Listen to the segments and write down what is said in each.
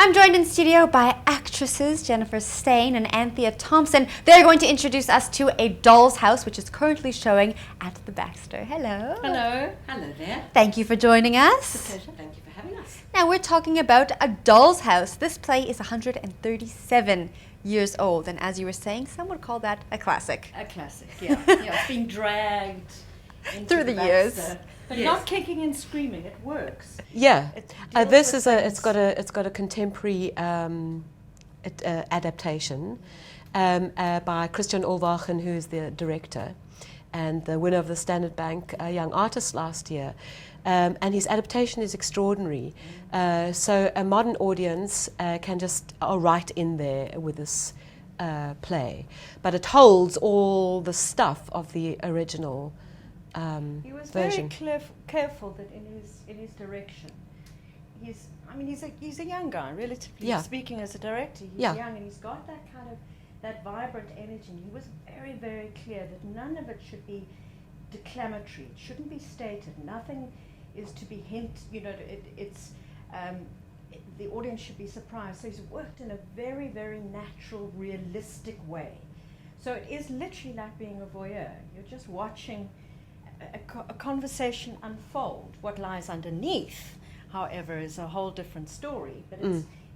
I'm joined in studio by actresses Jennifer Steyn and Anthea Thompson. They're going to introduce us to A Doll's House, which is currently showing at the Baxter. Hello. Hello. Hello there. Thank you for joining us. It's a pleasure. Thank you for having us. Now we're talking about A Doll's House. This play is 137 years old, and as you were saying, some would call that a classic. A classic, yeah. Yeah, it's been dragged into Through the Baxter, years. but Yes. not kicking and screaming. It works. Yeah, It deals this with is a. things- It's got a contemporary adaptation by Christian Olwachen, who's the director, and the winner of the Standard Bank Young Artist last year. And his adaptation is extraordinary. So a modern audience can just are right in there with this play, but it holds all the stuff of the original. He was version. very careful that in his direction. He's a young guy, relatively Yeah. speaking, as a director. He's Yeah. young and he's got that kind of that vibrant energy. And he was very, very clear that none of it should be declamatory. It shouldn't be stated. Nothing is to be the audience should be surprised. So he's worked in a very, very natural, realistic way. So it is literally like being a voyeur. You're just watching a conversation unfold. What lies underneath, however, is a whole different story. But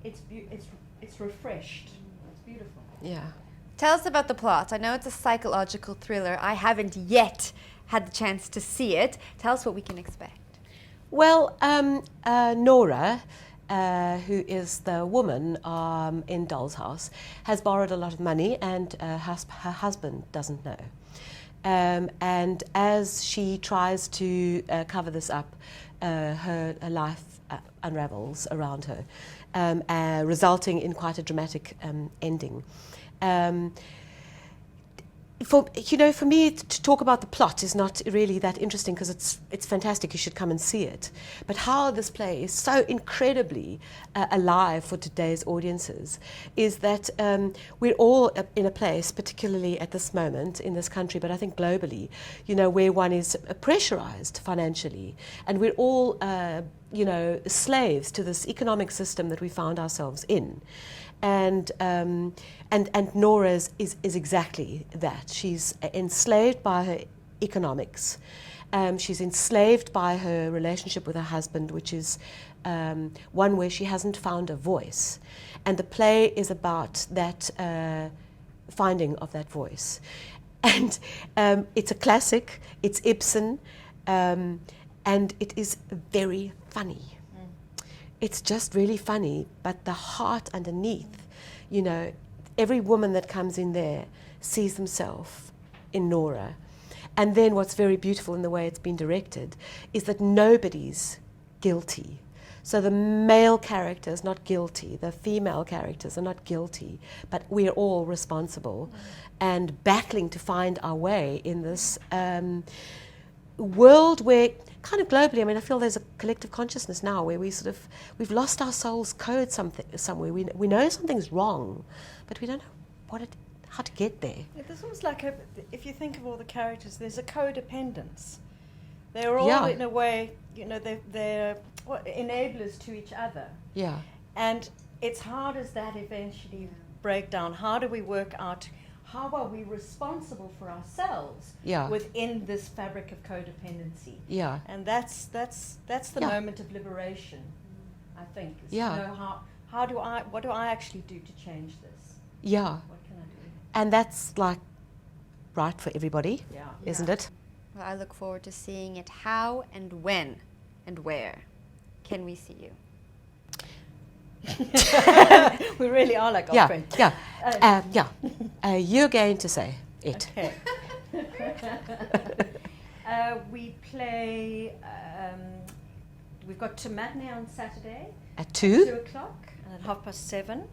it's refreshed. It's beautiful. Yeah. Tell us about the plot. I know it's a psychological thriller. I haven't yet had the chance to see it. Tell us what we can expect. Well, Nora, who is the woman in Doll's House, has borrowed a lot of money, and her husband doesn't know. And as she tries to cover this up, her life unravels around her, resulting in quite a dramatic ending. For me to talk about the plot is not really that interesting because it's fantastic. You should come and see it. But how this play is so incredibly alive for today's audiences is that we're all in a place, particularly at this moment in this country, but I think globally, where one is pressurized financially, and we're all slaves to this economic system that we found ourselves in. And Nora is exactly that. She's enslaved by her economics. She's enslaved by her relationship with her husband, which is one where she hasn't found a voice. And the play is about that finding of that voice. And it's a classic. It's Ibsen, and it is very funny. It's just really funny, but the heart underneath, every woman that comes in there sees themselves in Nora. And then what's very beautiful in the way it's been directed is that nobody's guilty. So the male character is not guilty, the female characters are not guilty, but we're all responsible and battling to find our way in this world where, kind of globally, I feel there's a collective consciousness now where we've lost our soul's code somewhere. We know something's wrong, but we don't know how to get there. There's almost like if you think of all the characters, there's a codependence. They're all Yeah. in a way, they're enablers to each other. Yeah. And it's hard as that eventually break down. How do we work out? How are we responsible for ourselves Yeah. within this fabric of codependency? Yeah. And that's the Yeah. moment of liberation, I think. Is Yeah. To know what do I actually do to change this? Yeah. What can I do? And that's right for everybody, Yeah. isn't it? Well, I look forward to seeing it. How and when and where can we see you? We really are like our Yeah. friends. Yeah. You're going to say it. Okay. We play. We've got a matinee on Saturday At 2 2? o'clock and at 7:30.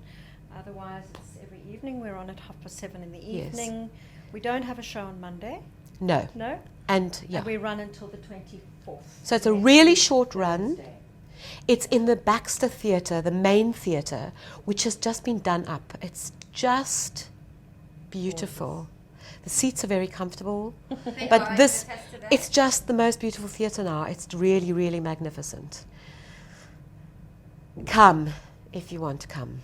Otherwise, it's every evening. We're on at 7:30 in the Yes. evening. We don't have a show on Monday. No. No. And yeah. And we run until the 24th. So it's a next really week, short run. Thursday. It's in the Baxter Theatre, the main theatre, which has just been done up. It's just beautiful. The seats are very comfortable. But it's just the most beautiful theatre now. It's really, really magnificent. Come. if you want to come.